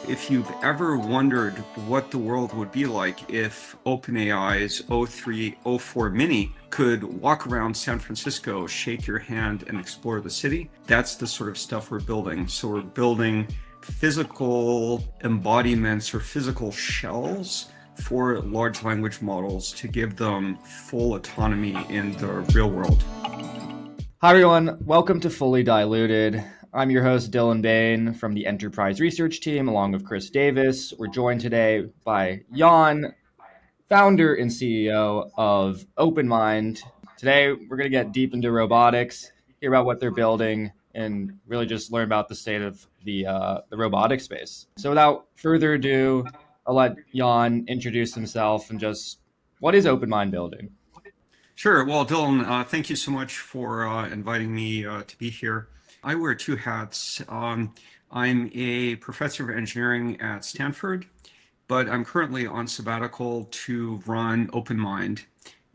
If you've ever wondered what the world would be like if OpenAI's O3, O4 Mini could walk around San Francisco, shake your hand, and explore the city, that's the sort of stuff we're building. So we're building physical embodiments or physical shells for large language models to give them full autonomy in the real world. Hi, everyone. Welcome to Fully Diluted. I'm your host, Dylan Bane from the Enterprise Research Team, along with Chris Davis. We're joined today by Jan, founder and CEO of OpenMind. Today, we're going to get deep into robotics, hear about what they're building, and really just learn about the state of the robotic space. So without further ado, I'll let Jan introduce himself and just what is OpenMind building? Sure. Well, Dylan, thank you so much for inviting me to be here. I wear two hats. I'm a professor of engineering at Stanford, but I'm currently on sabbatical to run OpenMind.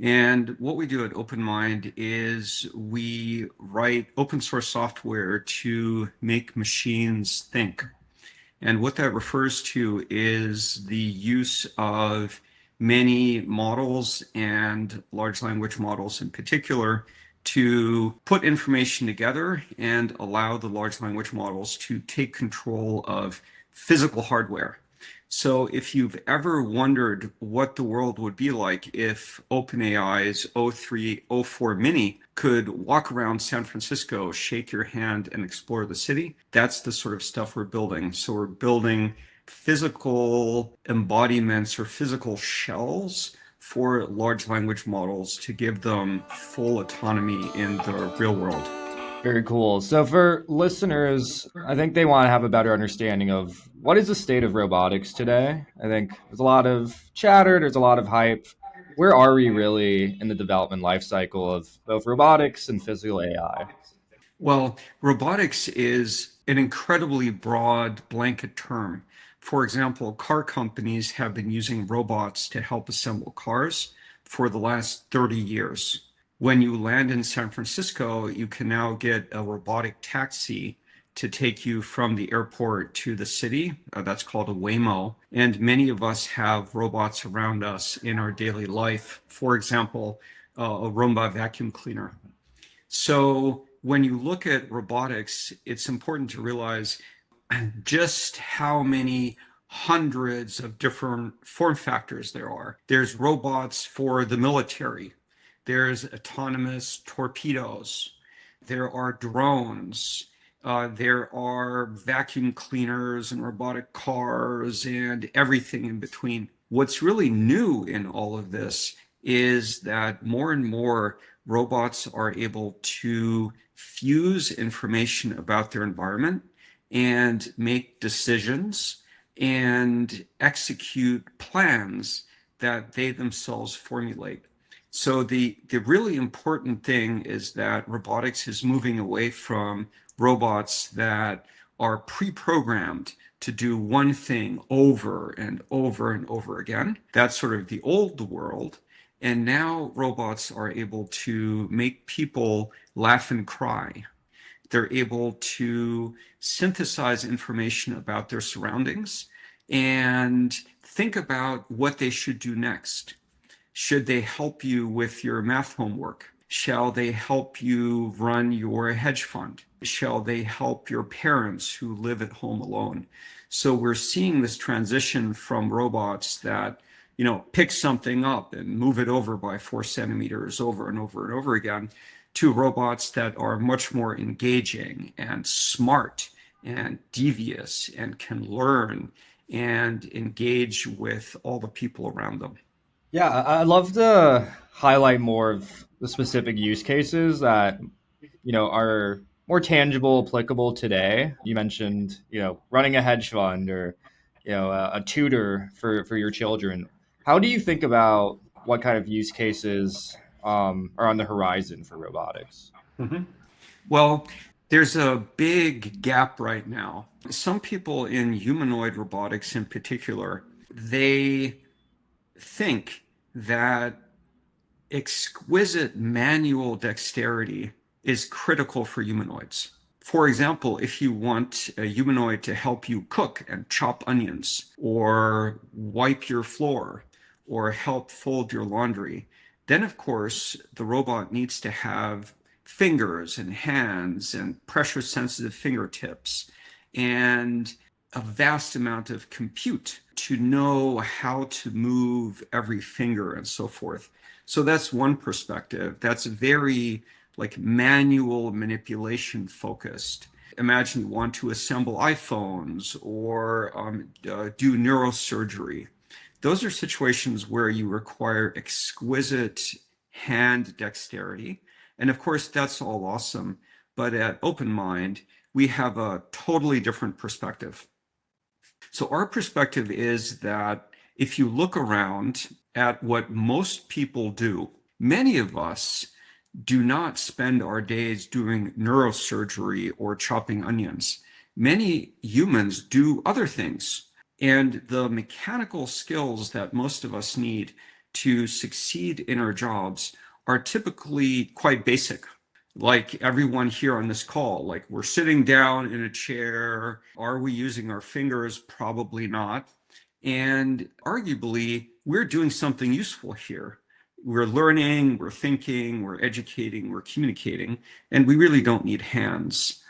And what we do at OpenMind is we write open source software to make machines think. And what that refers to is the use of many models and large language models in particular to put information together and allow the large language models to take control of physical hardware. So if you've ever wondered what the world would be like if OpenAI's O3, O4 Mini could walk around San Francisco, shake your hand, and explore the city, that's the sort of stuff we're building. So we're building physical embodiments or physical shells for large language models to give them full autonomy in the real world. Very cool. So for listeners, I think they want to have a better understanding of what is the state of robotics today. I think there's a lot of chatter, there's a lot of hype. Where are we really in the development life cycle of both robotics and physical AI? Well, robotics is an incredibly broad blanket term. For example, car companies have been using robots to help assemble cars for the last 30 years. When you land in San Francisco, you can now get a robotic taxi to take you from the airport to the city. That's called a Waymo. And many of us have robots around us in our daily life. For example, a Roomba vacuum cleaner. So when you look at robotics, it's important to realize just how many hundreds of different form factors there are. There's robots for the military. There's autonomous torpedoes. There are drones. There are vacuum cleaners and robotic cars and everything in between. What's really new in all of this is that more and more robots are able to fuse information about their environment and make decisions and execute plans that they themselves formulate. So the really important thing is that robotics is moving away from robots that are pre-programmed to do one thing over and over and over again. That's sort of the old world. And now robots are able to make people laugh and cry. They're able to synthesize information about their surroundings and think about what they should do next. Should they help you with your math homework? Shall they help you run your hedge fund? Shall they help your parents who live at home alone? So we're seeing this transition from robots that, pick something up and move it over by 4 centimeters over and over and over again to robots that are much more engaging and smart and devious and can learn and engage with all the people around them. Yeah, I'd love to highlight more of the specific use cases that, are more tangible, applicable today. You mentioned, running a hedge fund or, a tutor for your children. How do you think about what kind of use cases are on the horizon for robotics? Mhm. Well, there's a big gap right now. Some people in humanoid robotics in particular, they think that exquisite manual dexterity is critical for humanoids. For example, if you want a humanoid to help you cook and chop onions, or wipe your floor, or help fold your laundry, then of course the robot needs to have fingers and hands and pressure sensitive fingertips and a vast amount of compute to know how to move every finger and so forth. So that's one perspective. That's very like manual manipulation focused. Imagine you want to assemble iPhones or do neurosurgery. Those are situations where you require exquisite hand dexterity. And of course, that's all awesome. But at OpenMind, we have a totally different perspective. So our perspective is that if you look around at what most people do, many of us do not spend our days doing neurosurgery or chopping onions. Many humans do other things. And the mechanical skills that most of us need to succeed in our jobs are typically quite basic. Like everyone here on this call, like we're sitting down in a chair. Are we using our fingers? Probably not. And arguably, we're doing something useful here. We're learning, we're thinking, we're educating, we're communicating, and we really don't need hands,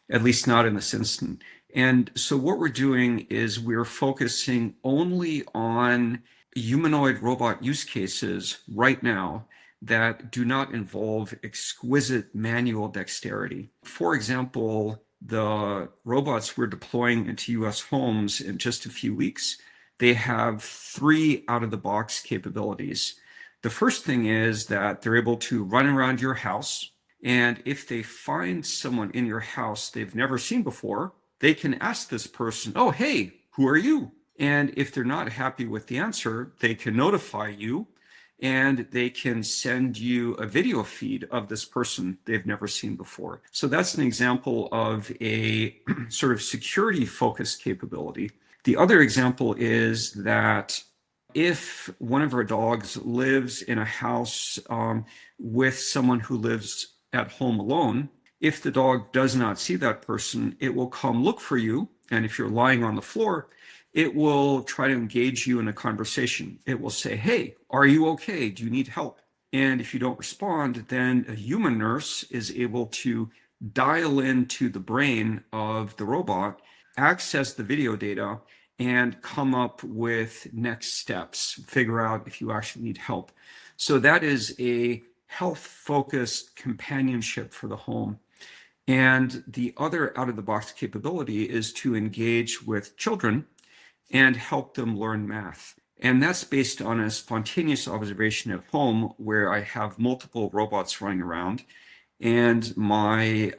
at least not in this instant. And so what we're doing is we're focusing only on humanoid robot use cases right now that do not involve exquisite manual dexterity. For example, the robots we're deploying into US homes in just a few weeks, they have three out-of-the-box capabilities. The first thing is that they're able to run around your house, and if they find someone in your house they've never seen before, they can ask this person, "Oh, hey, who are you?" And if they're not happy with the answer, they can notify you and they can send you a video feed of this person they've never seen before. So that's an example of a sort of security focused capability. The other example is that if one of our dogs lives in a house with someone who lives at home alone, if the dog does not see that person, it will come look for you. And if you're lying on the floor, it will try to engage you in a conversation. It will say, "Hey, are you okay? Do you need help?" And if you don't respond, then a human nurse is able to dial into the brain of the robot, access the video data, and come up with next steps, figure out if you actually need help. So that is a health-focused companionship for the home. And the other out-of-the-box capability is to engage with children and help them learn math. And that's based on a spontaneous observation at home where I have multiple robots running around. And my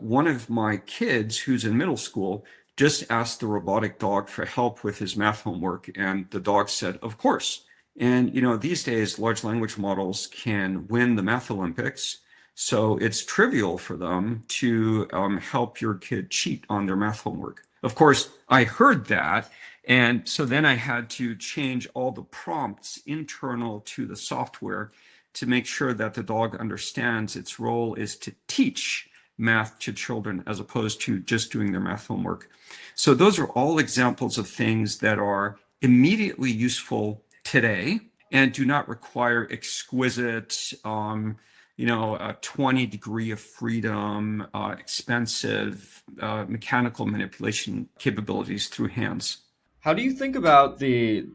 one of my kids who's in middle school just asked the robotic dog for help with his math homework, and the dog said, "Of course." And these days, large language models can win the math Olympics, so it's trivial for them to help your kid cheat on their math homework. Of course, I heard that, and so then I had to change all the prompts internal to the software to make sure that the dog understands its role is to teach math to children as opposed to just doing their math homework. So those are all examples of things that are immediately useful today and do not require exquisite, a 20 degree of freedom, expensive mechanical manipulation capabilities through hands. How do you think about the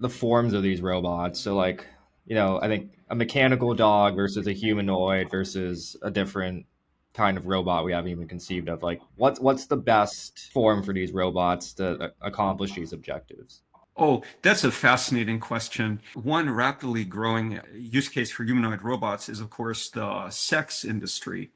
forms of these robots? So like, I think a mechanical dog versus a humanoid versus a different kind of robot we haven't even conceived of. Like what's the best form for these robots to accomplish these objectives? Oh, that's a fascinating question. One rapidly growing use case for humanoid robots is, of course, the sex industry.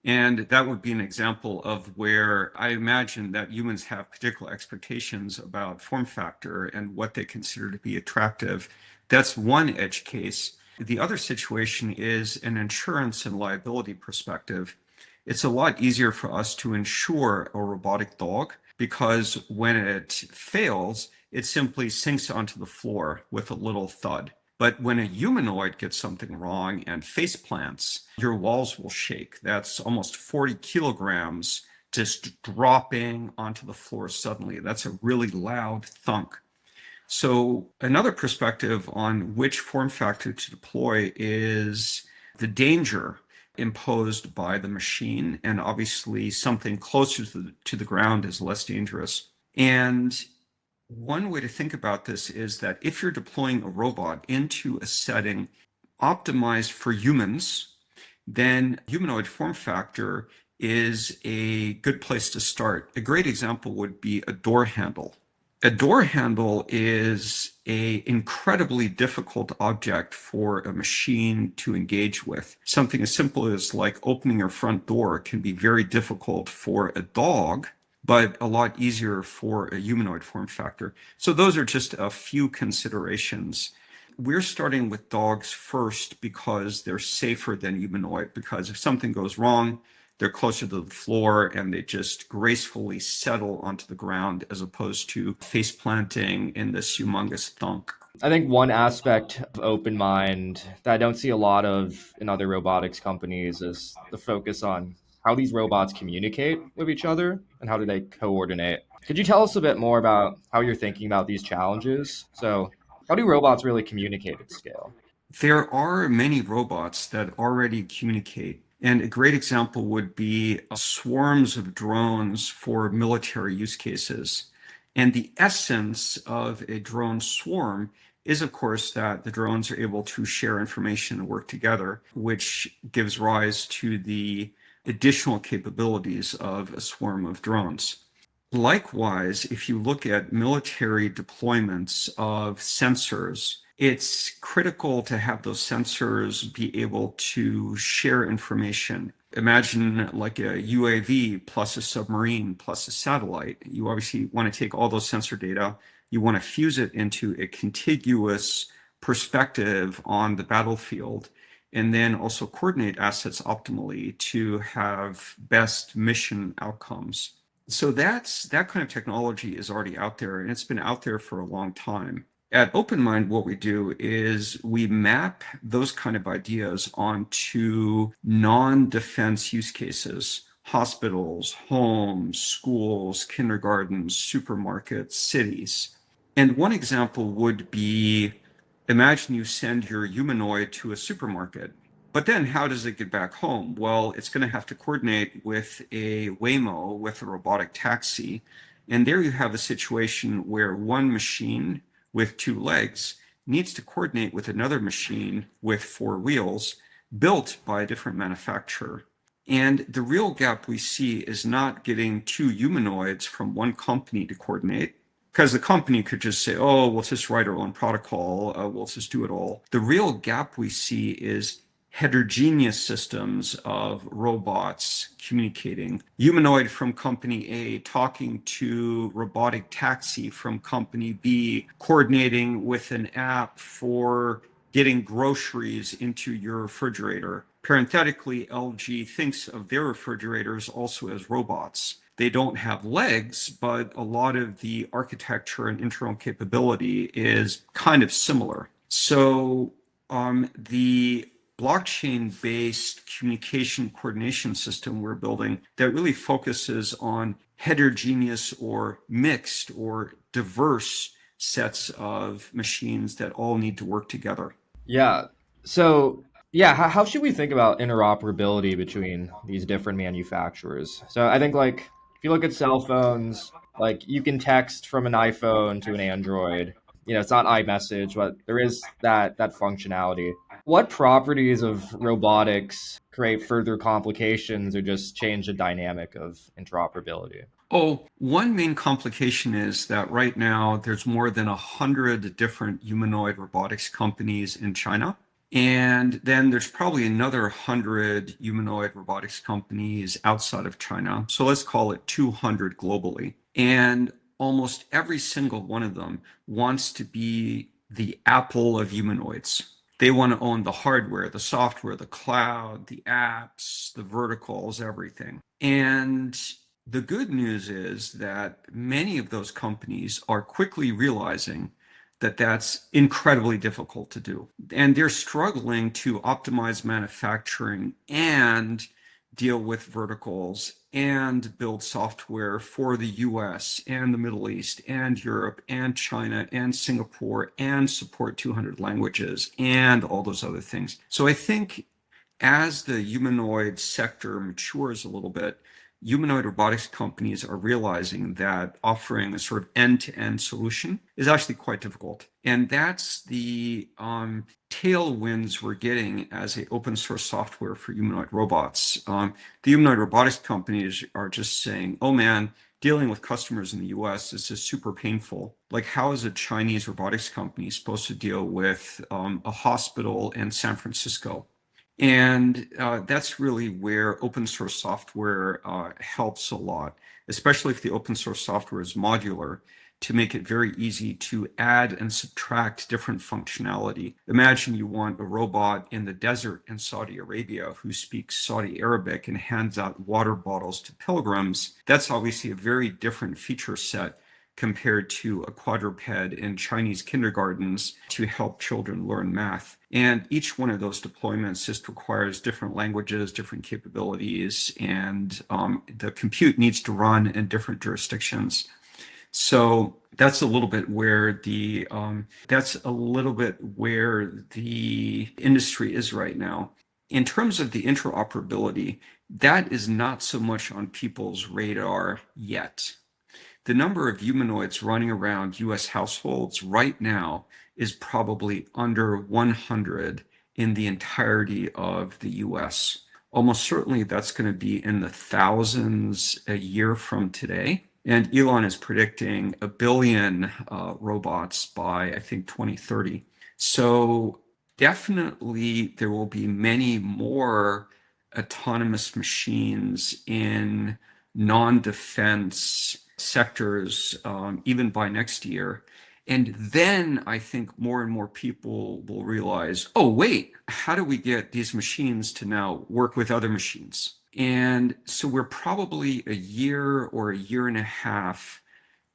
And that would be an example of where I imagine that humans have particular expectations about form factor and what they consider to be attractive. That's one edge case. The other situation is an insurance and liability perspective. It's a lot easier for us to insure a robotic dog because when it fails, it simply sinks onto the floor with a little thud. But when a humanoid gets something wrong and face plants, your walls will shake. That's almost 40 kilograms just dropping onto the floor suddenly. That's a really loud thunk. So another perspective on which form factor to deploy is the danger imposed by the machine. And obviously something closer to the ground is less dangerous. And one way to think about this is that if you're deploying a robot into a setting optimized for humans, then humanoid form factor is a good place to start. A great example would be a door handle. A door handle is an incredibly difficult object for a machine to engage with. Something as simple as like opening your front door can be very difficult for a dog, but a lot easier for a humanoid form factor. So those are just a few considerations. We're starting with dogs first because they're safer than humanoid, because if something goes wrong, they're closer to the floor and they just gracefully settle onto the ground as opposed to face planting in this humongous thunk. I think one aspect of OpenMind that I don't see a lot of in other robotics companies is the focus on how these robots communicate with each other and how do they coordinate. Could you tell us a bit more about how you're thinking about these challenges? So, how do robots really communicate at scale? There are many robots that already communicate. And a great example would be swarms of drones for military use cases. And the essence of a drone swarm is, of course, that the drones are able to share information and work together, which gives rise to the additional capabilities of a swarm of drones. Likewise, if you look at military deployments of sensors, it's critical to have those sensors be able to share information. Imagine like a UAV plus a submarine plus a satellite. You obviously want to take all those sensor data, you want to fuse it into a contiguous perspective on the battlefield, and then also coordinate assets optimally to have best mission outcomes. So that kind of technology is already out there, and it's been out there for a long time. At OpenMind, what we do is we map those kind of ideas onto non-defense use cases: hospitals, homes, schools, kindergartens, supermarkets, cities. And one example would be, imagine you send your humanoid to a supermarket. But then how does it get back home? Well, it's going to have to coordinate with a Waymo, with a robotic taxi. And there you have a situation where one machine with two legs needs to coordinate with another machine with four wheels built by a different manufacturer. And the real gap we see is not getting two humanoids from one company to coordinate, because the company could just say, oh, we'll just write our own protocol, we'll just do it all. The real gap we see is heterogeneous systems of robots communicating. Humanoid from company A talking to robotic taxi from company B, coordinating with an app for getting groceries into your refrigerator. Parenthetically, LG thinks of their refrigerators also as robots. They don't have legs, but a lot of the architecture and internal capability is kind of similar. So the blockchain-based communication coordination system we're building that really focuses on heterogeneous or mixed or diverse sets of machines that all need to work together. Yeah. So, yeah, how should we think about interoperability between these different manufacturers? So, I think like if you look at cell phones, like you can text from an iPhone to an Android. It's not iMessage, but there is that functionality. What properties of robotics create further complications or just change the dynamic of interoperability? Oh, one main complication is that right now there's more than 100 different humanoid robotics companies in China. And then there's probably another 100 humanoid robotics companies outside of China. So let's call it 200 globally. And almost every single one of them wants to be the Apple of humanoids. They want to own the hardware, the software, the cloud, the apps, the verticals, everything. And the good news is that many of those companies are quickly realizing that's incredibly difficult to do. And they're struggling to optimize manufacturing and deal with verticals and build software for the US and the Middle East and Europe and China and Singapore and support 200 languages and all those other things. So I think as the humanoid sector matures a little bit, humanoid robotics companies are realizing that offering a sort of end-to-end solution is actually quite difficult. And that's the tailwinds we're getting as a open source software for humanoid robots. The humanoid robotics companies are just saying, oh man, dealing with customers in the US is just super painful. Like, how is a Chinese robotics company supposed to deal with a hospital in San Francisco? And that's really where open source software helps a lot, especially if the open source software is modular, to make it very easy to add and subtract different functionality. Imagine you want a robot in the desert in Saudi Arabia who speaks Saudi Arabic and hands out water bottles to pilgrims. That's obviously a very different feature set compared to a quadruped in Chinese kindergartens to help children learn math. And each one of those deployments just requires different languages, different capabilities, and the compute needs to run in different jurisdictions. So that's a little bit where the industry is right now. In terms of the interoperability, that is not so much on people's radar yet. The number of humanoids running around US households right now is probably under 100 in the entirety of the US. Almost certainly that's going to be in the thousands a year from today. And Elon is predicting a billion robots by, I think, 2030. So definitely there will be many more autonomous machines in non-defense sectors, even by next year. And then I think more and more people will realize, oh, wait, how do we get these machines to now work with other machines? And so we're probably a year or a year and a half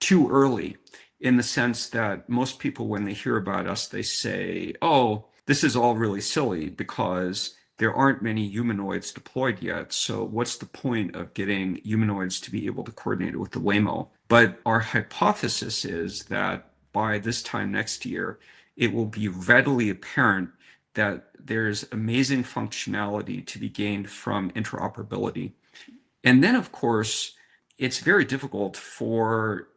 too early, in the sense that most people, when they hear about us, they say, oh, this is all really silly because there aren't many humanoids deployed yet. So what's the point of getting humanoids to be able to coordinate with the Waymo? But our hypothesis is that by this time next year, it will be readily apparent that there's amazing functionality to be gained from interoperability. And then, of course, it's very difficult for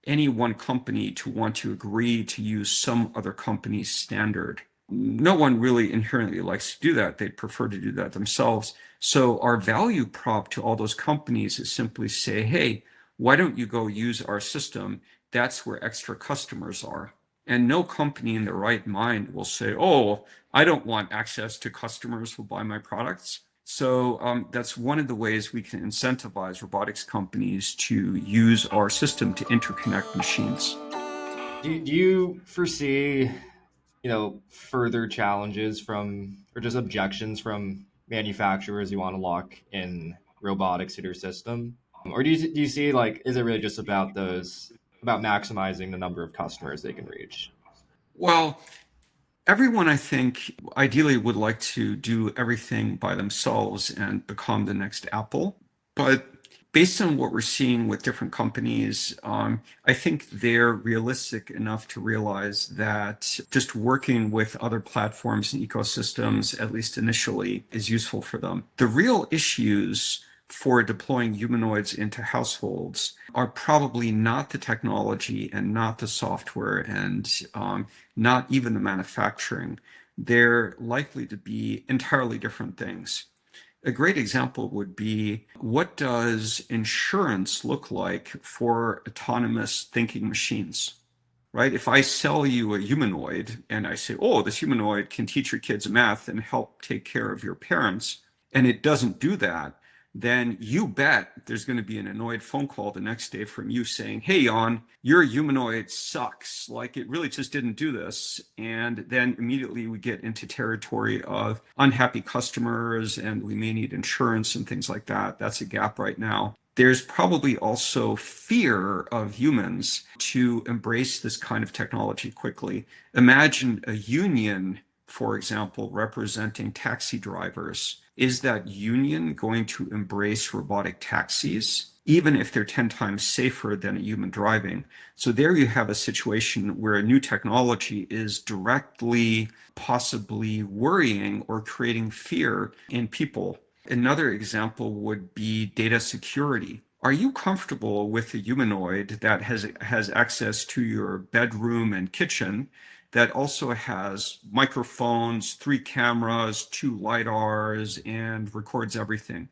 any one company to want to agree to use some other company's standard. No one really inherently likes to do that. They'd prefer to do that themselves. So our value prop to all those companies is simply say, hey, why don't you go use our system? That's where extra customers are. And no company in their right mind will say, oh, I don't want access to customers who buy my products. So that's one of the ways we can incentivize robotics companies to use our system to interconnect machines. Do you foresee, further challenges from, or just objections from manufacturers who want to lock in robotics to their system? Or do you see, like, is it really just about about maximizing the number of customers they can reach? Well, everyone, I think, ideally would like to do everything by themselves and become the next Apple. But based on what we're seeing with different companies, I think they're realistic enough to realize that just working with other platforms and ecosystems, at least initially, is useful for them. The real issues for deploying humanoids into households are probably not the technology and not the software and not even the manufacturing. They're likely to be entirely different things. A great example would be, what does insurance look like for autonomous thinking machines? Right? If I sell you a humanoid and I say, oh, this humanoid can teach your kids math and help take care of your parents, and it doesn't do that, then you bet there's going to be an annoyed phone call the next day from you saying, hey, Jan, your humanoid sucks. Like, it really just didn't do this. And then immediately we get into territory of unhappy customers and we may need insurance and things like that. That's a gap right now. There's probably also fear of humans to embrace this kind of technology quickly. Imagine a union, for example, representing taxi drivers. Is that union going to embrace robotic taxis, even if they're 10 times safer than a human driving? So there you have a situation where a new technology is directly possibly worrying or creating fear in people. Another example would be data security. Are you comfortable with a humanoid that has access to your bedroom and kitchen, that also has microphones, three cameras, two lidars, and records everything?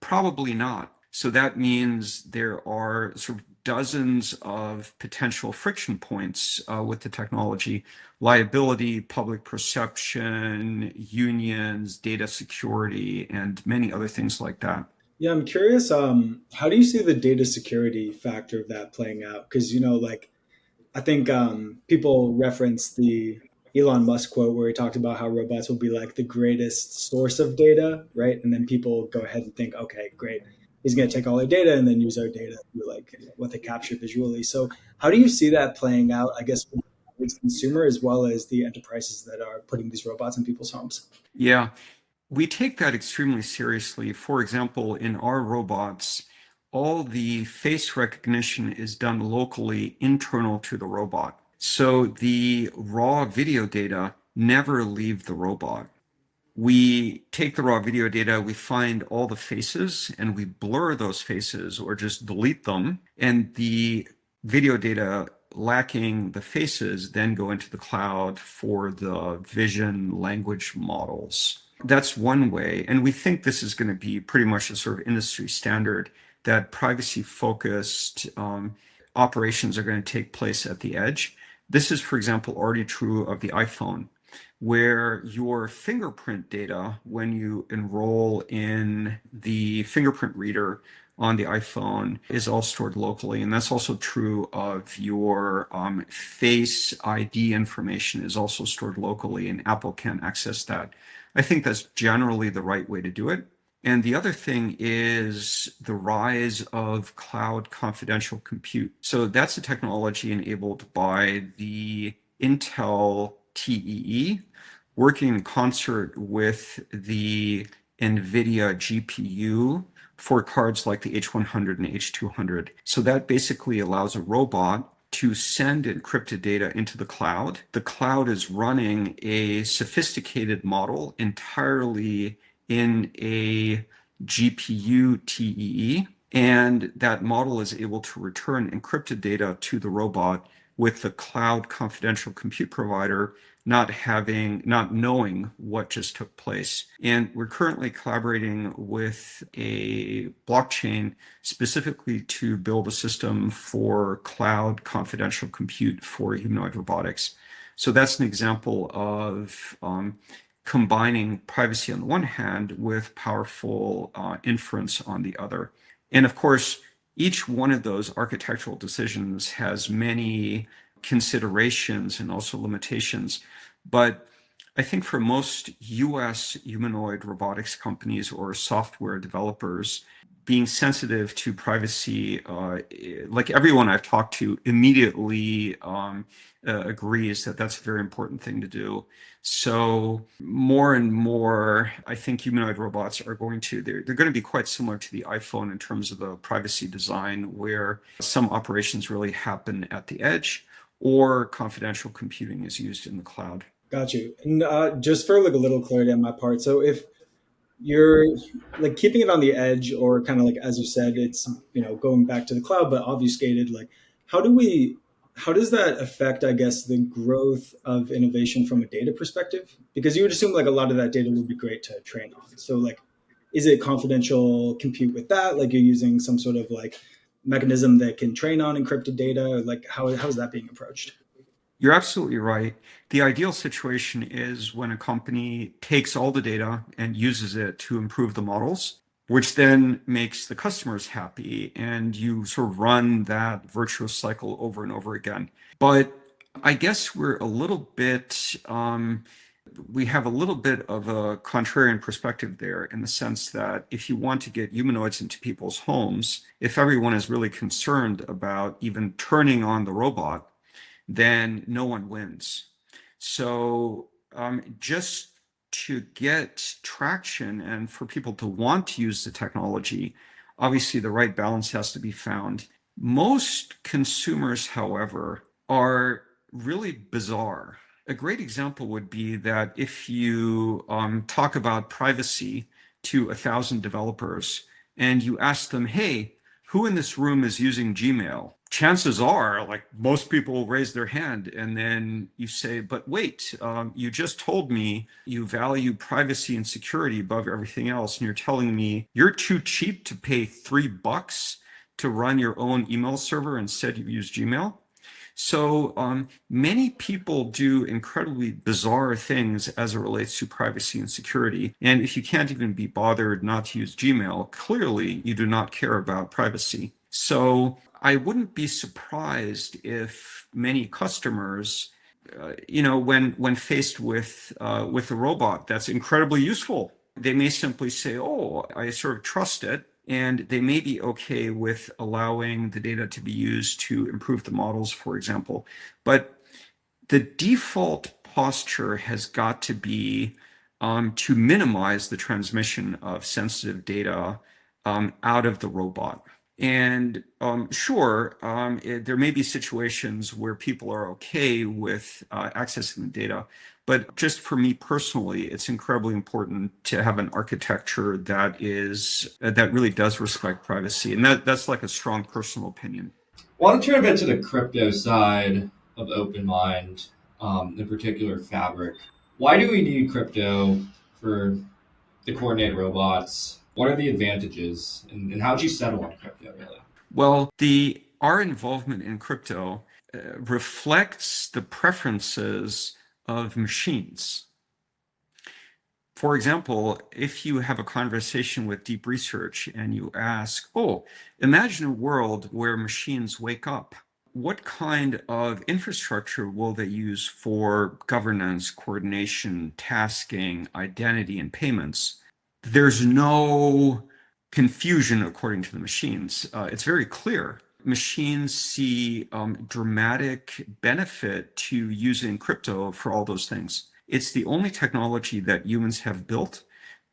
Probably not. So that means there are sort of dozens of potential friction points with the technology: liability, public perception, unions, data security, and many other things like that. Yeah, I'm curious. How do you see the data security factor of that playing out? Because like I think people reference the Elon Musk quote where he talked about how robots will be like the greatest source of data, right? And then people go ahead and think, okay, great, he's going to take all our data and then use our data to like what they capture visually. So how do you see that playing out? I guess for the average consumer as well as the enterprises that are putting these robots in people's homes. Yeah, we take that extremely seriously. For example, in our robots, all the face recognition is done locally internal to the robot. So the raw video data never leave the robot. We take the raw video data, we find all the faces, and we blur those faces or just delete them. And the video data lacking the faces then go into the cloud for the vision language models. That's one way. And we think this is going to be pretty much a sort of industry standard, that privacy focused operations are going to take place at the edge. This is, for example, already true of the iPhone, where your fingerprint data, when you enroll in the fingerprint reader on the iPhone, is all stored locally. And that's also true of your face ID information, is also stored locally, and Apple can't access that. I think that's generally the right way to do it. And the other thing is the rise of cloud confidential compute. So that's a technology enabled by the Intel TEE, working in concert with the NVIDIA GPU for cards like the H100 and H200. So that basically allows a robot to send encrypted data into the cloud. The cloud is running a sophisticated model entirely in a GPU TEE, and that model is able to return encrypted data to the robot, with the cloud confidential compute provider not knowing what just took place. And we're currently collaborating with a blockchain specifically to build a system for cloud confidential compute for humanoid robotics. So that's an example of combining privacy on the one hand with powerful inference on the other. And of course, each one of those architectural decisions has many considerations and also limitations. But I think for most US humanoid robotics companies or software developers, being sensitive to privacy, like everyone I've talked to immediately agrees that that's a very important thing to do. So more and more, I think humanoid robots are they're going to be quite similar to the iPhone in terms of the privacy design, where some operations really happen at the edge or confidential computing is used in the cloud. Got you. And just for like a little clarity on my part, so if you're like keeping it on the edge or kind of like as you said it's going back to the cloud but obfuscated, like how do we how does that affect, I guess, the growth of innovation from a data perspective? Because you would assume like a lot of that data would be great to train on, so like is it confidential compute with that, like you're using some sort of like mechanism that can train on encrypted data, or like how is that being approached? You're absolutely right. The ideal situation is when a company takes all the data and uses it to improve the models, which then makes the customers happy, and you sort of run that virtuous cycle over and over again. But I guess we're a little bit We have a little bit of a contrarian perspective there in the sense that if you want to get humanoids into people's homes, if everyone is really concerned about even turning on the robot, then no one wins. So just to get traction and for people to want to use the technology, obviously the right balance has to be found. Most consumers, however, are really bizarre. A great example would be that if you talk about privacy to 1,000 developers and you ask them, hey, who in this room is using Gmail? Chances are, like most people will raise their hand, and then you say, but wait, you just told me you value privacy and security above everything else, and you're telling me you're too cheap to pay $3 to run your own email server, instead you use Gmail. So many people do incredibly bizarre things as it relates to privacy and security. And if you can't even be bothered not to use Gmail, clearly you do not care about privacy. So I wouldn't be surprised if many customers, when faced with a robot that's incredibly useful, they may simply say, "Oh, I sort of trust it." And they may be okay with allowing the data to be used to improve the models, for example. But the default posture has got to be to minimize the transmission of sensitive data out of the robot. And sure, there may be situations where people are okay with accessing the data, but just for me personally, it's incredibly important to have an architecture that really does respect privacy, and that's like a strong personal opinion. I want to turn a bit to the crypto side of OpenMind, in particular Fabric. Why do we need crypto for the coordinate robots? What are the advantages, and how did you settle on crypto, really? Well, our involvement in crypto reflects the preferences of machines. For example, if you have a conversation with deep research and you ask, oh, imagine a world where machines wake up. What kind of infrastructure will they use for governance, coordination, tasking, identity, and payments? There's no confusion according to the machines. It's very clear. Machines see dramatic benefit to using crypto for all those things. It's the only technology that humans have built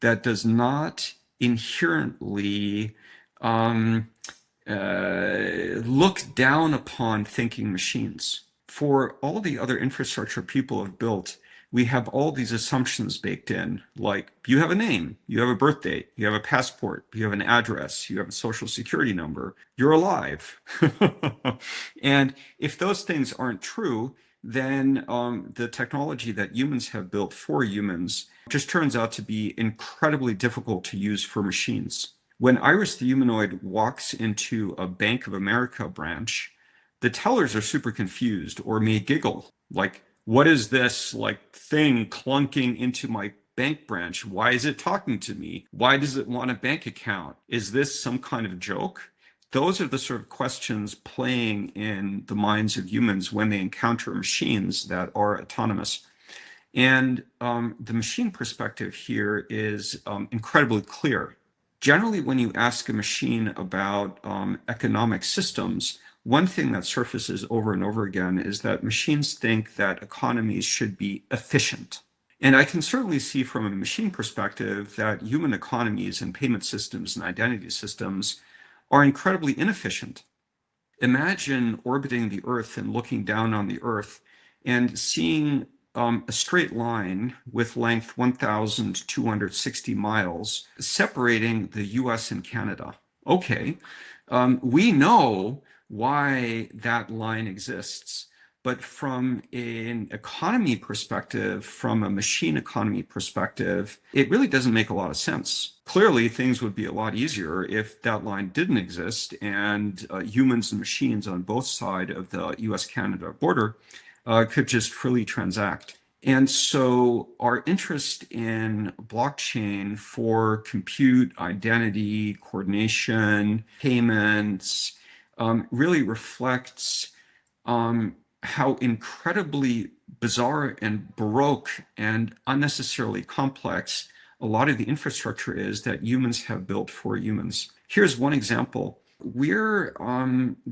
that does not inherently look down upon thinking machines. For all the other infrastructure people have built, we have all these assumptions baked in, like you have a name, you have a birth date, you have a passport, you have an address, you have a social security number, you're alive. And if those things aren't true, then the technology that humans have built for humans just turns out to be incredibly difficult to use for machines. When Iris the humanoid walks into a Bank of America branch, the tellers are super confused or may giggle, like, what is this like thing clunking into my bank branch? Why is it talking to me? Why does it want a bank account? Is this some kind of joke? Those are the sort of questions playing in the minds of humans when they encounter machines that are autonomous. And the machine perspective here is incredibly clear. Generally, when you ask a machine about economic systems, one thing that surfaces over and over again is that machines think that economies should be efficient. And I can certainly see from a machine perspective that human economies and payment systems and identity systems are incredibly inefficient. Imagine orbiting the Earth and looking down on the Earth and seeing a straight line with length 1,260 miles separating the US and Canada. Okay, we know why that line exists. But from an economy perspective, from a machine economy perspective, it really doesn't make a lot of sense. Clearly, things would be a lot easier if that line didn't exist and humans and machines on both sides of the US-Canada border could just freely transact. And so our interest in blockchain for compute, identity, coordination, payments really reflects how incredibly bizarre and baroque and unnecessarily complex a lot of the infrastructure is that humans have built for humans. Here's one example. We're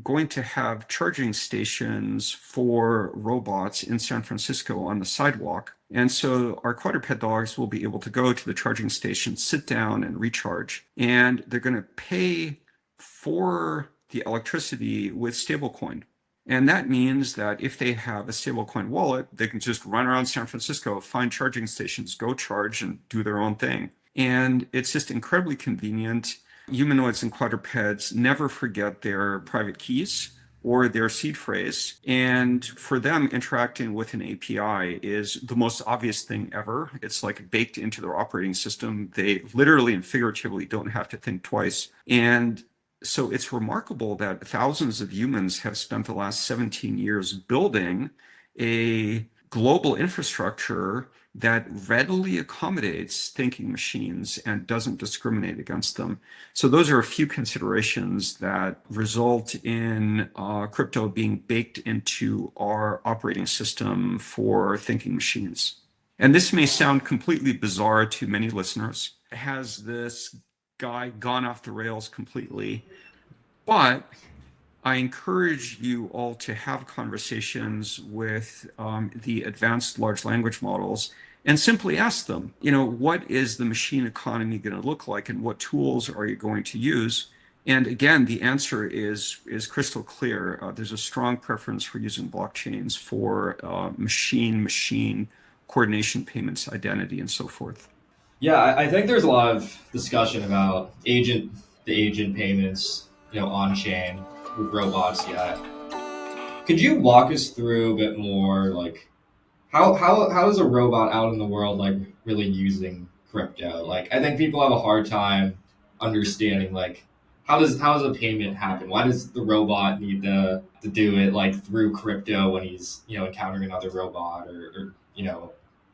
going to have charging stations for robots in San Francisco on the sidewalk. And so our quadruped dogs will be able to go to the charging station, sit down and recharge. And they're going to pay for the electricity with stablecoin. And that means that if they have a stablecoin wallet, they can just run around San Francisco, find charging stations, go charge, and do their own thing. And it's just incredibly convenient. Humanoids and quadrupeds never forget their private keys or their seed phrase. And for them, interacting with an API is the most obvious thing ever. It's like baked into their operating system. They literally and figuratively don't have to think twice. And so it's remarkable that thousands of humans have spent the last 17 years building a global infrastructure that readily accommodates thinking machines and doesn't discriminate against them. So those are a few considerations that result in crypto being baked into our operating system for thinking machines. And this may sound completely bizarre to many listeners. Has this guy gone off the rails completely? But I encourage you all to have conversations with the advanced large language models and simply ask them, what is the machine economy going to look like and what tools are you going to use? And again, the answer is crystal clear. There's a strong preference for using blockchains for machine-machine coordination, payments, identity, and so forth. Yeah, I think there's a lot of discussion about the agent payments, on chain with robots yet. Could you walk us through a bit more, like how is a robot out in the world like really using crypto? Like, I think people have a hard time understanding like how does a payment happen? Why does the robot need to do it like through crypto when he's encountering another robot or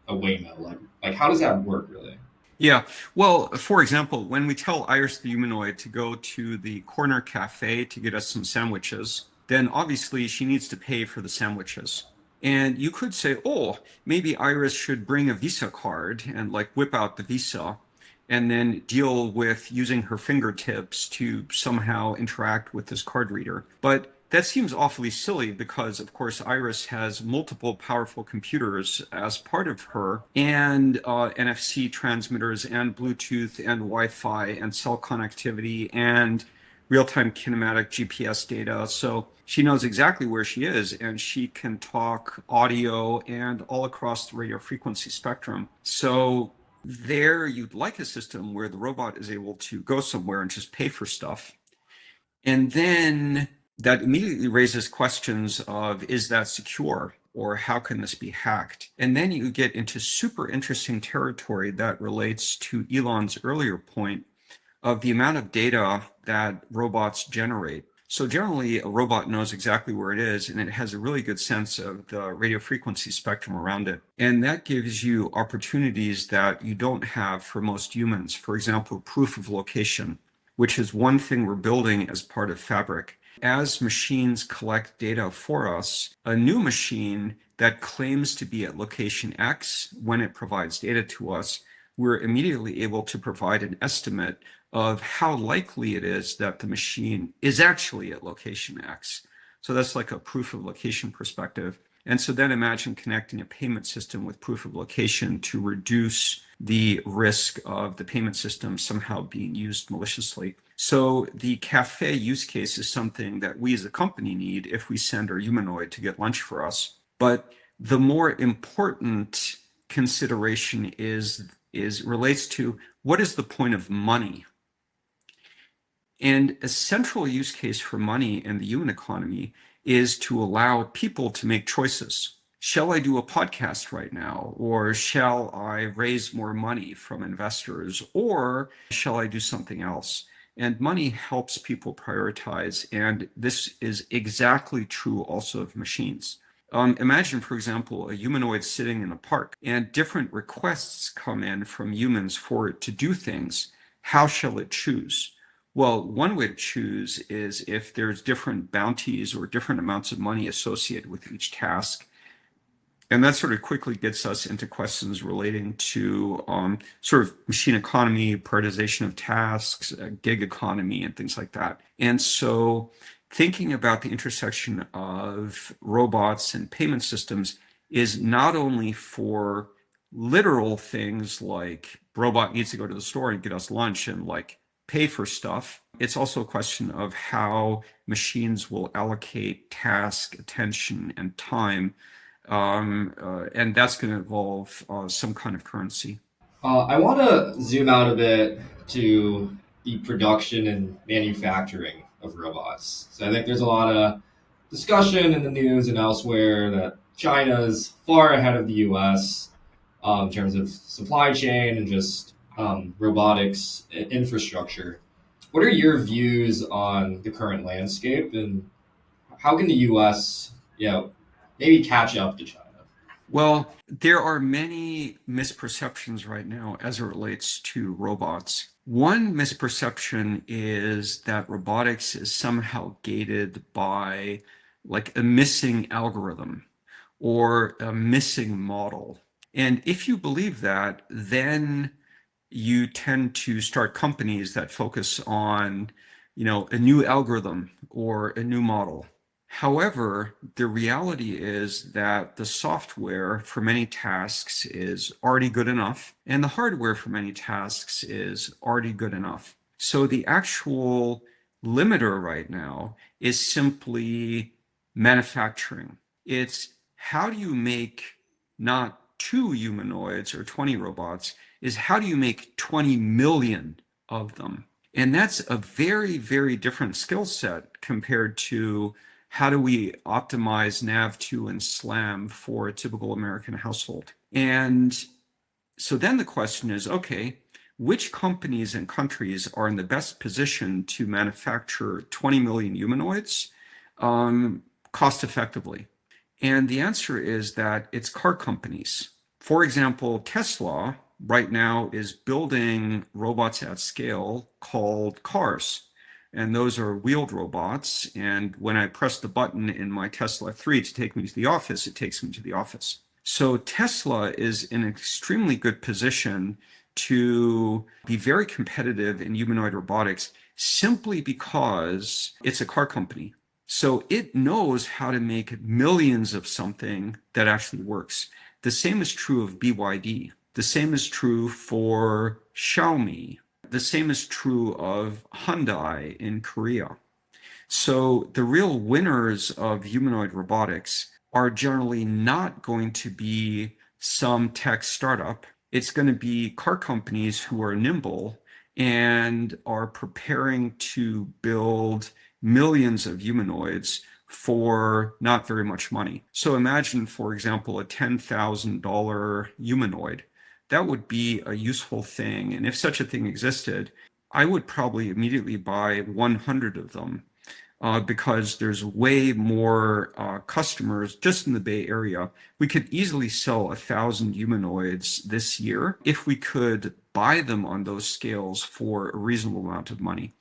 a Waymo? Like how does that work really? Yeah. Well, for example, when we tell Iris the humanoid to go to the corner cafe to get us some sandwiches, then obviously she needs to pay for the sandwiches. And you could say, oh, maybe Iris should bring a Visa card and like whip out the Visa and then deal with using her fingertips to somehow interact with this card reader. But that seems awfully silly because, of course, Iris has multiple powerful computers as part of her, and NFC transmitters, and Bluetooth, and Wi-Fi, and cell connectivity, and real-time kinematic GPS data. So she knows exactly where she is, and she can talk audio and all across the radio frequency spectrum. So there you'd like a system where the robot is able to go somewhere and just pay for stuff. And then that immediately raises questions of, is that secure? Or how can this be hacked? And then you get into super interesting territory that relates to Elon's earlier point of the amount of data that robots generate. So generally, a robot knows exactly where it is, and it has a really good sense of the radio frequency spectrum around it. And that gives you opportunities that you don't have for most humans. For example, proof of location, which is one thing we're building as part of Fabric. As machines collect data for us, a new machine that claims to be at location X, when it provides data to us, we're immediately able to provide an estimate of how likely it is that the machine is actually at location X. So that's like a proof of location perspective. And so then imagine connecting a payment system with proof of location to reduce the risk of the payment system somehow being used maliciously. So the cafe use case is something that we as a company need if we send our humanoid to get lunch for us. But the more important consideration is relates to what is the point of money? And a central use case for money in the human economy is to allow people to make choices. Shall I do a podcast right now? Or shall I raise more money from investors? Or shall I do something else? And money helps people prioritize. And this is exactly true also of machines. Imagine, for example, a humanoid sitting in a park and different requests come in from humans for it to do things. How shall it choose? Well, one way to choose is if there's different bounties or different amounts of money associated with each task. And that sort of quickly gets us into questions relating to sort of machine economy, prioritization of tasks, gig economy, and things like that. And so thinking about the intersection of robots and payment systems is not only for literal things like robot needs to go to the store and get us lunch and like pay for stuff. It's also a question of how machines will allocate task, attention, and time, and that's going to involve some kind of currency. I want to zoom out a bit to the production and manufacturing of robots. So I think there's a lot of discussion in the news and elsewhere that China is far ahead of the US in terms of supply chain and just robotics infrastructure. What are your views on the current landscape, and how can the US, maybe catch up to China? Well, there are many misperceptions right now as it relates to robots. One misperception is that robotics is somehow gated by like a missing algorithm or a missing model. And if you believe that, then you tend to start companies that focus on, a new algorithm or a new model. However, the reality is that the software for many tasks is already good enough, and the hardware for many tasks is already good enough. So the actual limiter right now is simply manufacturing. It's how do you make not two humanoids or 20 robots, is how do you make 20 million of them? And that's a very, very different skill set compared to how do we optimize nav2 and slam for a typical American household. And so then the question is, okay, which companies and countries are in the best position to manufacture 20 million humanoids cost effectively? And the answer is that it's car companies. For example, Tesla right now is building robots at scale called cars. And those are wheeled robots. And when I press the button in my Tesla 3 to take me to the office, it takes me to the office. So Tesla is in an extremely good position to be very competitive in humanoid robotics simply because it's a car company. So it knows how to make millions of something that actually works. The same is true of BYD. The same is true for Xiaomi. The same is true of Hyundai in Korea. So the real winners of humanoid robotics are generally not going to be some tech startup. It's going to be car companies who are nimble and are preparing to build millions of humanoids for not very much money. So imagine, for example, a $10,000 humanoid. That would be a useful thing. And if such a thing existed, I would probably immediately buy 100 of them because there's way more customers just in the Bay Area. We could easily sell 1,000 humanoids this year if we could buy them on those scales for a reasonable amount of money.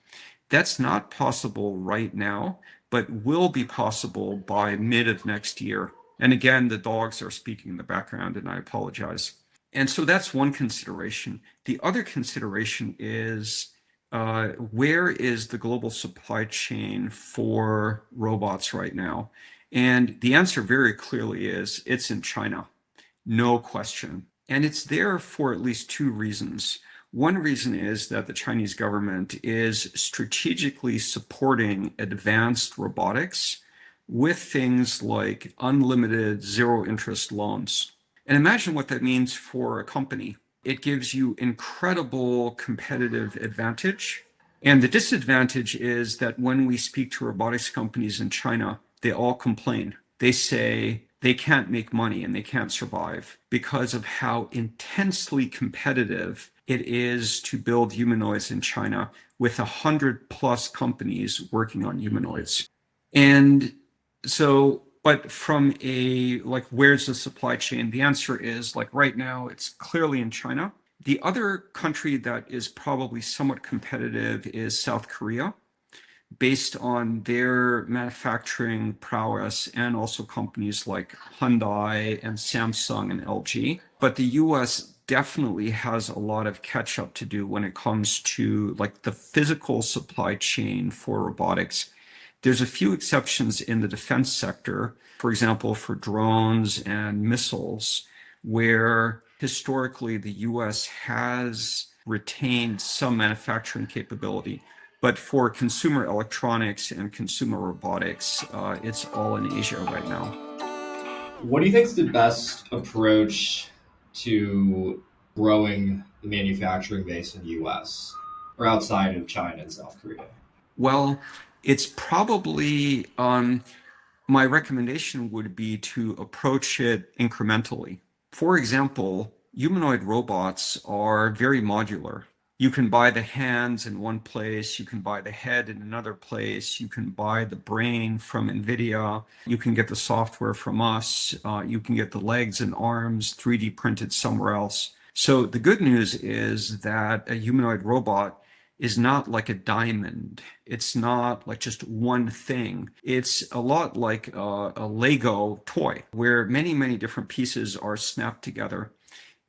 That's not possible right now, but will be possible by mid of next year. And again, the dogs are speaking in the background, and I apologize. And so that's one consideration. The other consideration is where is the global supply chain for robots right now? And the answer very clearly is it's in China, no question. And it's there for at least two reasons. One reason is that the Chinese government is strategically supporting advanced robotics with things like unlimited zero interest loans. And imagine what that means for a company. It gives you incredible competitive advantage. And the disadvantage is that when we speak to robotics companies in China, they all complain. They say they can't make money and they can't survive because of how intensely competitive it is to build humanoids in China with 100+ companies working on humanoids. And so, but from a like, where's the supply chain? The answer is like right now, it's clearly in China. The other country that is probably somewhat competitive is South Korea, based on their manufacturing prowess and also companies like Hyundai and Samsung and LG. But the US definitely has a lot of catch up to do when it comes to like the physical supply chain for robotics. There's a few exceptions in the defense sector, for example, for drones and missiles, where historically the US has retained some manufacturing capability. But for consumer electronics and consumer robotics, it's all in Asia right now. What do you think is the best approach to growing the manufacturing base in the US or outside of China and South Korea? Well, it's probably my recommendation would be to approach it incrementally. For example, humanoid robots are very modular. You can buy the hands in one place, you can buy the head in another place, you can buy the brain from NVIDIA, you can get the software from us, you can get the legs and arms 3D printed somewhere else. So the good news is that a humanoid robot is not like a diamond. It's not like just one thing. It's a lot like a Lego toy where many, many different pieces are snapped together.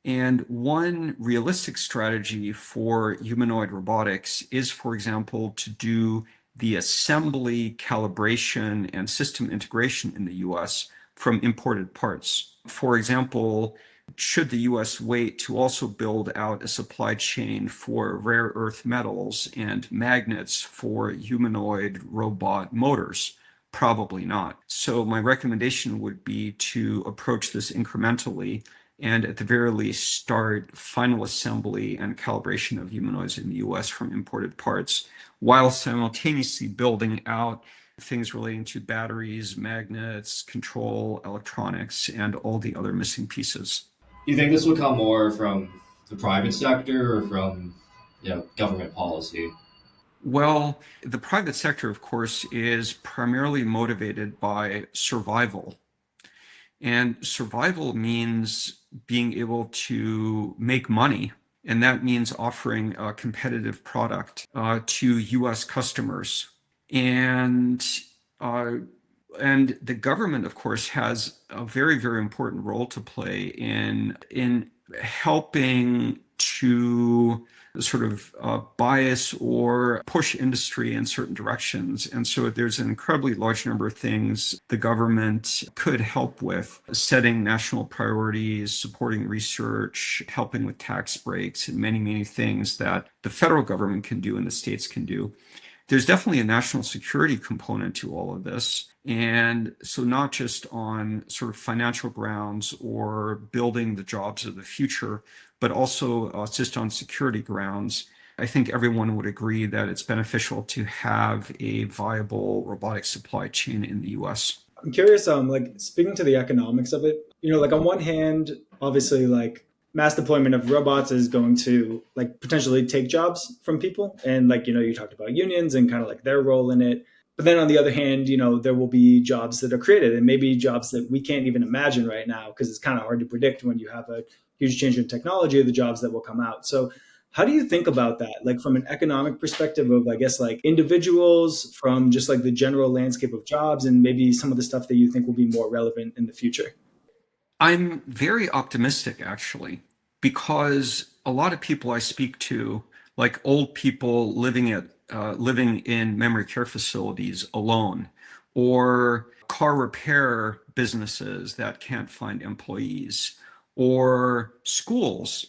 And one realistic strategy for humanoid robotics is, for example, to do the assembly, calibration, and system integration in the US from imported parts. For example, should the US wait to also build out a supply chain for rare earth metals and magnets for humanoid robot motors? Probably not. So my recommendation would be to approach this incrementally and at the very least start final assembly and calibration of humanoids in the US from imported parts, while simultaneously building out things relating to batteries, magnets, control, electronics, and all the other missing pieces. Do you think this will come more from the private sector or from government policy? Well, the private sector, of course, is primarily motivated by survival. And survival means being able to make money. And that means offering a competitive product to US customers. And uh, and the government, of course, has a very, very important role to play in helping to sort of bias or push industry in certain directions. And so there's an incredibly large number of things the government could help with: setting national priorities, supporting research, helping with tax breaks, and many, many things that the federal government can do and the states can do. There's definitely a national security component to all of this. And so, not just on sort of financial grounds or building the jobs of the future, but also just on security grounds. I think everyone would agree that it's beneficial to have a viable robotic supply chain in the US. I'm curious, like speaking to the economics of it, like on one hand, obviously like mass deployment of robots is going to like potentially take jobs from people. And like, you talked about unions and kind of like their role in it. But then on the other hand, there will be jobs that are created and maybe jobs that we can't even imagine right now because it's kind of hard to predict when you have a huge change in technology of the jobs that will come out. So how do you think about that? Like from an economic perspective of, I guess, like individuals, from just like the general landscape of jobs and maybe some of the stuff that you think will be more relevant in the future? I'm very optimistic, actually, because a lot of people I speak to, like old people living in memory care facilities alone, or car repair businesses that can't find employees, or schools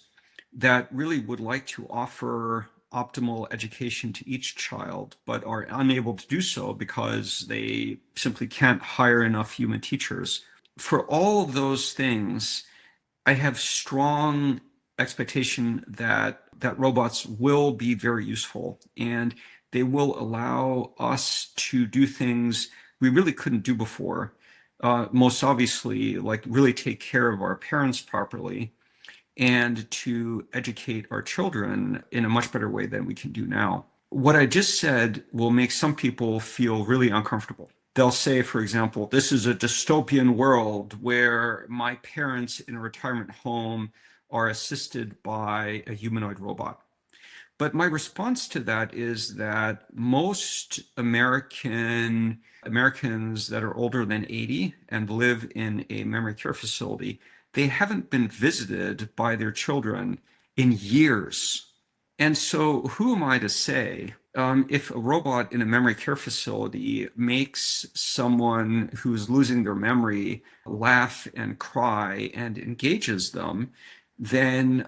that really would like to offer optimal education to each child, but are unable to do so because they simply can't hire enough human teachers. For all of those things, I have strong expectation that robots will be very useful and they will allow us to do things we really couldn't do before. Most obviously, like really take care of our parents properly and to educate our children in a much better way than we can do now. What I just said will make some people feel really uncomfortable. They'll say, for example, this is a dystopian world where my parents in a retirement home are assisted by a humanoid robot. But my response to that is that most Americans that are older than 80 and live in a memory care facility, they haven't been visited by their children in years. And so who am I to say if a robot in a memory care facility makes someone who's losing their memory laugh and cry and engages them, then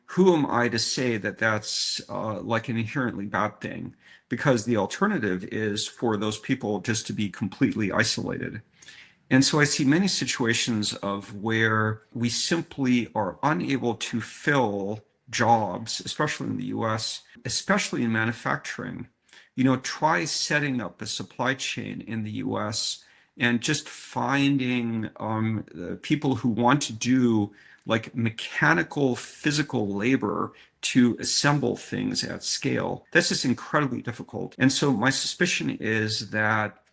who am I to say that that's like an inherently bad thing? Because the alternative is for those people just to be completely isolated. And so I see many situations of where we simply are unable to fill jobs, especially in the US, especially in manufacturing. Try setting up a supply chain in the US and just finding people who want to do like mechanical, physical labor to assemble things at scale. That's just incredibly difficult. And so my suspicion is that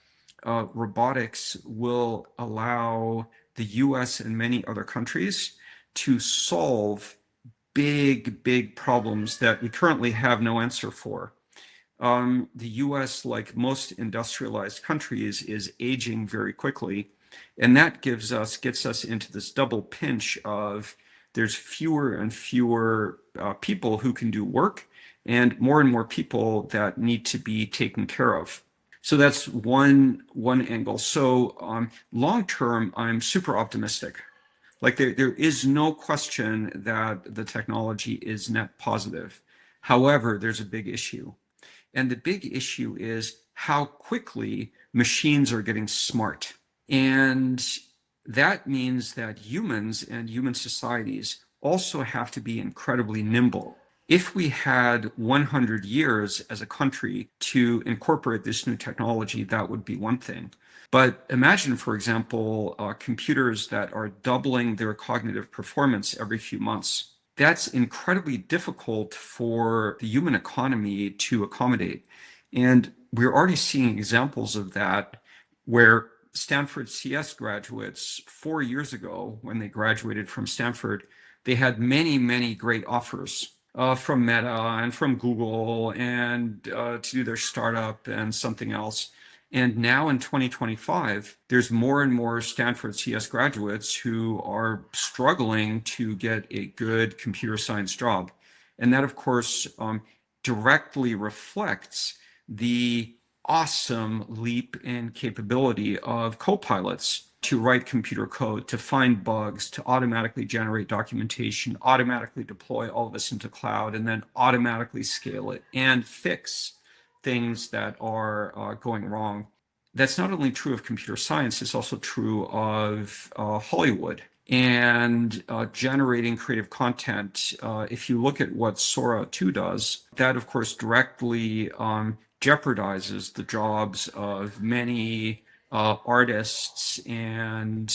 robotics will allow the US and many other countries to solve big, big problems that we currently have no answer for. The US, like most industrialized countries, is aging very quickly. And that gets us into this double pinch of there's fewer and fewer people who can do work and more people that need to be taken care of. So that's one angle. So long term, I'm super optimistic. Like there is no question that the technology is net positive. However, there's a big issue. And the big issue is how quickly machines are getting smart. And that means that humans and human societies also have to be incredibly nimble. If we had 100 years as a country to incorporate this new technology, that would be one thing. But imagine, for example, computers that are doubling their cognitive performance every few months. That's incredibly difficult for the human economy to accommodate. And we're already seeing examples of that where Stanford CS graduates 4 years ago, when they graduated from Stanford, they had many, many great offers from Meta and from Google and to do their startup and something else. And now in 2025, there's more and more Stanford CS graduates who are struggling to get a good computer science job. And that, of course, directly reflects the awesome leap in capability of copilots to write computer code, to find bugs, to automatically generate documentation, automatically deploy all of this into cloud, and then automatically scale it and fix things that are going wrong. That's not only true of computer science, it's also true of Hollywood and generating creative content. If you look at what Sora 2 does, that of course directly jeopardizes the jobs of many artists and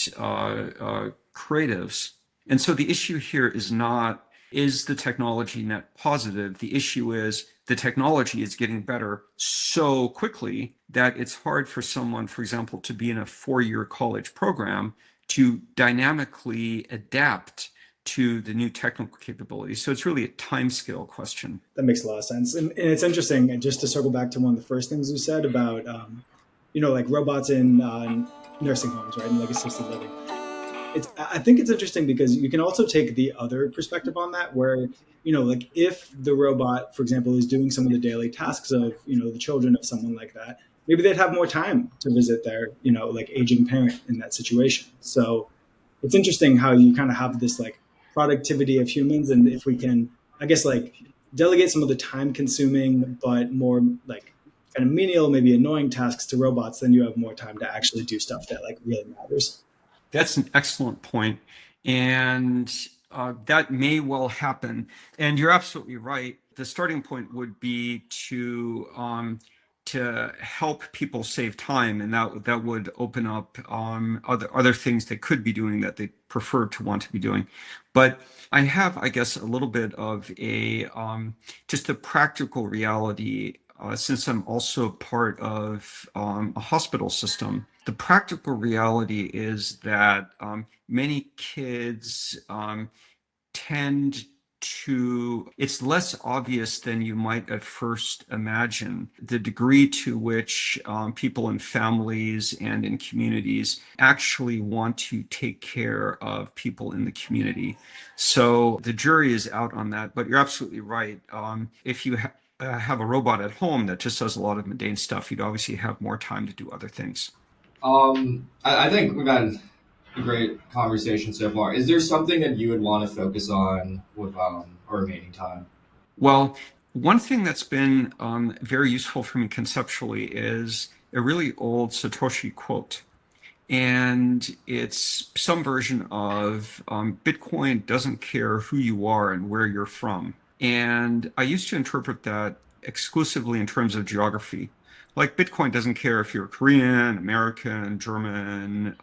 creatives. And so the issue here is not, is the technology net positive? The issue is the technology is getting better so quickly that it's hard for someone, for example, to be in a 4-year college program to dynamically adapt to the new technical capabilities. So it's really a time scale question. That makes a lot of sense. And it's interesting, and just to circle back to one of the first things you said about, like robots in nursing homes, right, and like assisted living. I think it's interesting because you can also take the other perspective on that, where like if the robot, for example, is doing some of the daily tasks of the children of someone like that, maybe they'd have more time to visit their like aging parent in that situation. So it's interesting how you kind of have this like productivity of humans, and if we can, I guess, like delegate some of the time consuming but more like kind of menial, maybe annoying tasks to robots, then you have more time to actually do stuff that like really matters. That's an excellent point. And that may well happen. And you're absolutely right. The starting point would be to help people save time, and that would open up other things they could be doing that they prefer to want to be doing. But I have, I guess, a little bit of a just a practical reality since I'm also part of a hospital system. The practical reality is that many kids tend to, it's less obvious than you might at first imagine, the degree to which people in families and in communities actually want to take care of people in the community. So the jury is out on that, but you're absolutely right. If you have a robot at home that just does a lot of mundane stuff, you'd obviously have more time to do other things. I think we've had a great conversation so far. Is there something that you would want to focus on with our remaining time? Well, one thing that's been very useful for me conceptually is a really old Satoshi quote. And it's some version of Bitcoin doesn't care who you are and where you're from. And I used to interpret that exclusively in terms of geography. Like Bitcoin doesn't care if you're Korean, American, German,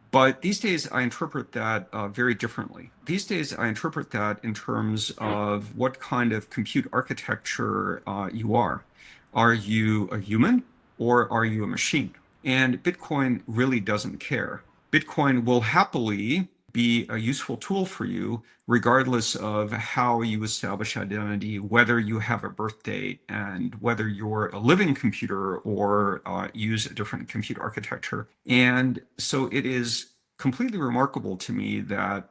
but these days, I interpret that very differently. These days, I interpret that in terms of what kind of compute architecture you are. Are you a human or are you a machine? And Bitcoin really doesn't care. Bitcoin will happily be a useful tool for you, regardless of how you establish identity, whether you have a birth date, and whether you're a living computer or use a different compute architecture. And so it is completely remarkable to me that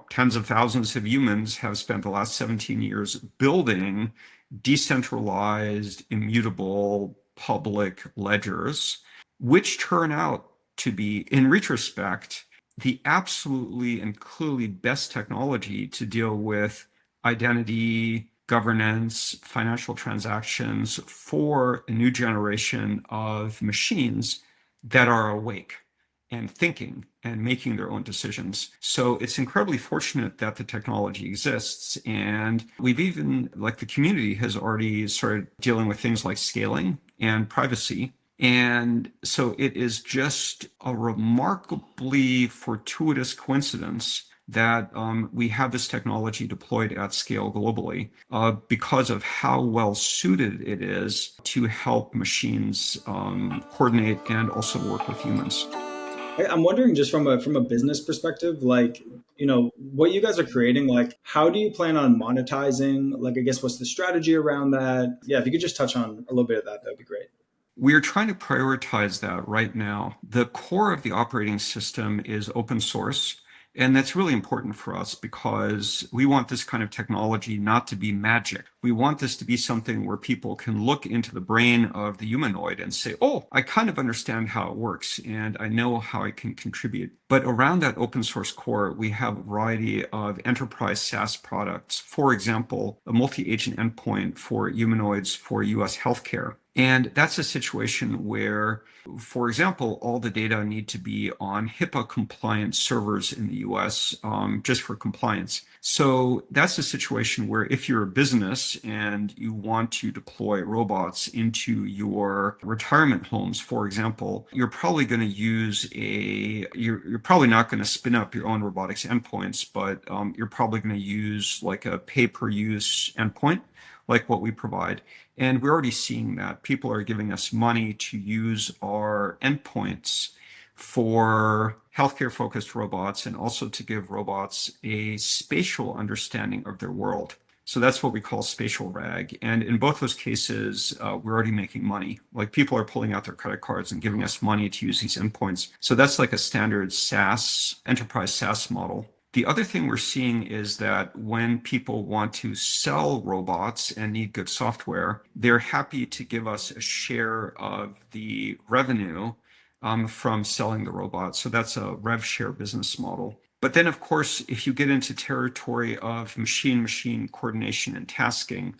tens of thousands of humans have spent the last 17 years building decentralized, immutable public ledgers, which turn out to be, in retrospect, the absolutely and clearly best technology to deal with identity, governance, financial transactions for a new generation of machines that are awake and thinking and making their own decisions. So it's incredibly fortunate that the technology exists. And we've even, like the community has already started dealing with things like scaling and privacy. And so it is just a remarkably fortuitous coincidence that we have this technology deployed at scale globally because of how well suited it is to help machines coordinate and also work with humans. I'm wondering just from a business perspective, like, what you guys are creating, like, how do you plan on monetizing? Like, I guess, what's the strategy around that? Yeah, if you could just touch on a little bit of that, that'd be great. We're trying to prioritize that right now. The core of the operating system is open source. And that's really important for us because we want this kind of technology not to be magic. We want this to be something where people can look into the brain of the humanoid and say, oh, I kind of understand how it works and I know how I can contribute. But around that open source core, we have a variety of enterprise SaaS products. For example, a multi-agent endpoint for humanoids for US healthcare. And that's a situation where, for example, all the data need to be on HIPAA compliant servers in the US just for compliance. So that's a situation where if you're a business and you want to deploy robots into your retirement homes, for example, you're probably going to use you're probably not going to spin up your own robotics endpoints, but you're probably going to use like a pay-per-use endpoint, like what we provide. And we're already seeing that. People are giving us money to use our endpoints for healthcare focused robots and also to give robots a spatial understanding of their world. So that's what we call spatial RAG. And in both those cases, we're already making money. Like people are pulling out their credit cards and giving us money to use these endpoints. So that's like a standard SaaS, enterprise SaaS model. The other thing we're seeing is that when people want to sell robots and need good software, they're happy to give us a share of the revenue from selling the robots. So that's a rev share business model. But then, of course, if you get into territory of machine-machine coordination and tasking,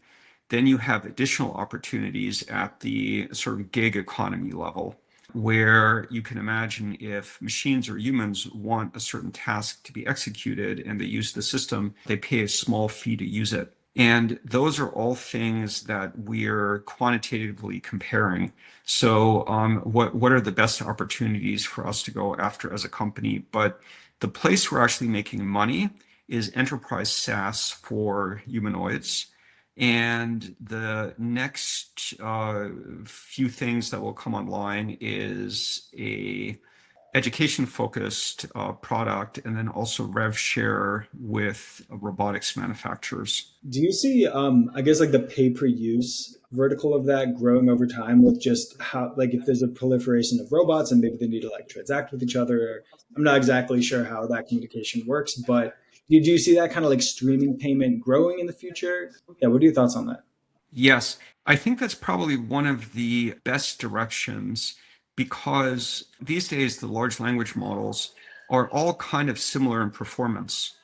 then you have additional opportunities at the sort of gig economy level, where you can imagine if machines or humans want a certain task to be executed and they use the system, they pay a small fee to use it. And those are all things that we're quantitatively comparing. So what are the best opportunities for us to go after as a company? But the place we're actually making money is enterprise SaaS for humanoids. And the next few things that will come online is a education-focused product, and then also rev share with robotics manufacturers. Do you see, I guess, like the pay per use vertical of that growing over time with just how, like, if there's a proliferation of robots and maybe they need to like transact with each other? I'm not exactly sure how that communication works, but do you see that kind of like streaming payment growing in the future? Yeah, what are your thoughts on that? Yes, I think that's probably one of the best directions because these days the large language models are all kind of similar in performance.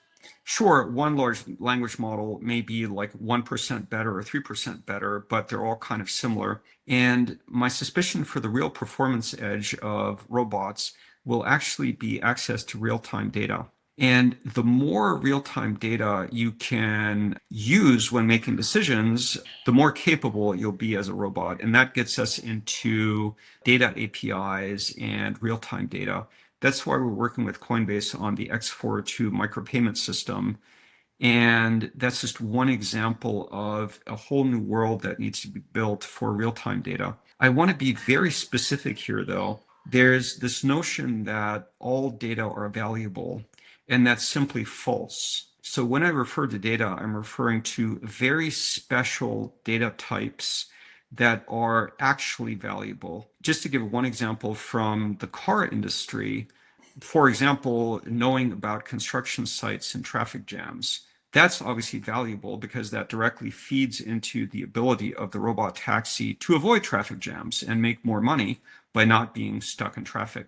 Sure, one large language model may be like 1% better or 3% better, but they're all kind of similar. And my suspicion for the real performance edge of robots will actually be access to real-time data. And the more real-time data you can use when making decisions, the more capable you'll be as a robot. And that gets us into data APIs and real-time data. That's why we're working with Coinbase on the X42 micropayment system. And that's just one example of a whole new world that needs to be built for real-time data. I want to be very specific here, though. There's this notion that all data are valuable, and that's simply false. So when I refer to data, I'm referring to very special data types that are actually valuable. Just to give one example from the car industry, for example, knowing about construction sites and traffic jams. That's obviously valuable because that directly feeds into the ability of the robot taxi to avoid traffic jams and make more money by not being stuck in traffic.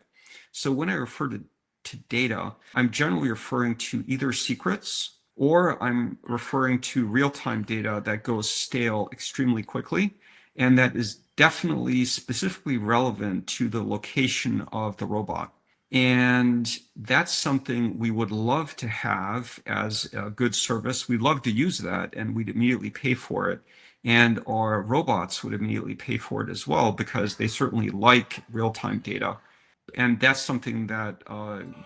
So when I refer to data, I'm generally referring to either secrets or I'm referring to real-time data that goes stale extremely quickly and that is definitely specifically relevant to the location of the robot. And that's something we would love to have as a good service. We'd love to use that and we'd immediately pay for it. And our robots would immediately pay for it as well because they certainly like real-time data. And that's something that,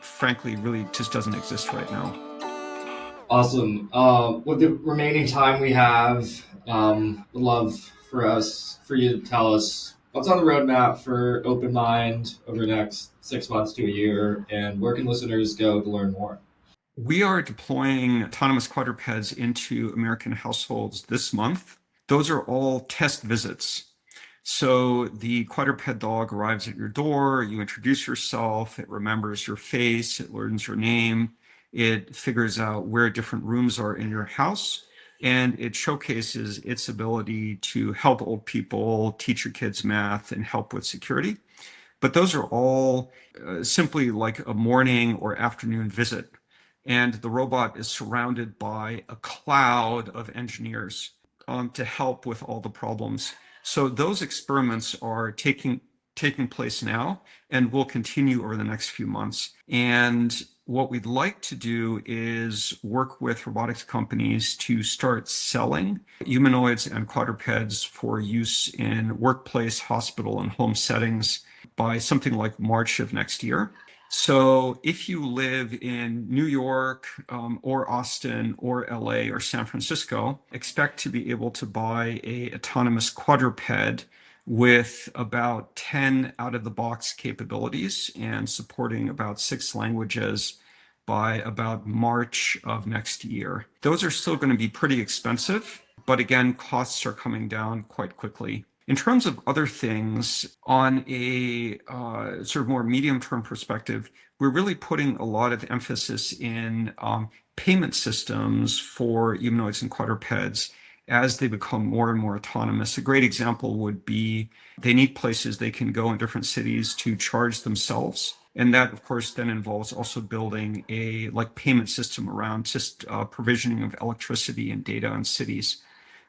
frankly, really just doesn't exist right now. Awesome. With the remaining time we have, would love for you to tell us what's on the roadmap for OpenMind over the next 6 months to a year, and where can listeners go to learn more? We are deploying autonomous quadrupeds into American households this month. Those are all test visits. So the quadruped dog arrives at your door, you introduce yourself, it remembers your face, it learns your name, it figures out where different rooms are in your house, and it showcases its ability to help old people, teach your kids math, and help with security. But those are all simply like a morning or afternoon visit. And the robot is surrounded by a cloud of engineers to help with all the problems. So those experiments are taking place now and will continue over the next few months. And what we'd like to do is work with robotics companies to start selling humanoids and quadrupeds for use in workplace, hospital, and home settings by something like March of next year. So if you live in New York or Austin or LA or San Francisco, expect to be able to buy a autonomous quadruped with about 10 out-of-the-box capabilities and supporting about 6 languages by about March of next year. Those are still going to be pretty expensive, but again, costs are coming down quite quickly. In terms of other things, on a sort of more medium-term perspective, we're really putting a lot of emphasis in payment systems for humanoids and quadrupeds as they become more and more autonomous. A great example would be they need places they can go in different cities to charge themselves. And that, of course, then involves also building a like payment system around just provisioning of electricity and data in cities.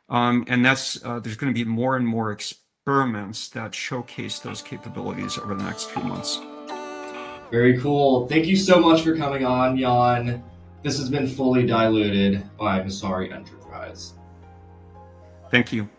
And that's there's going to be more and more experiments that showcase those capabilities over the next few months. Very cool. Thank you so much for coming on, Jan. This has been Fully Diluted by Messari Enterprise. Thank you.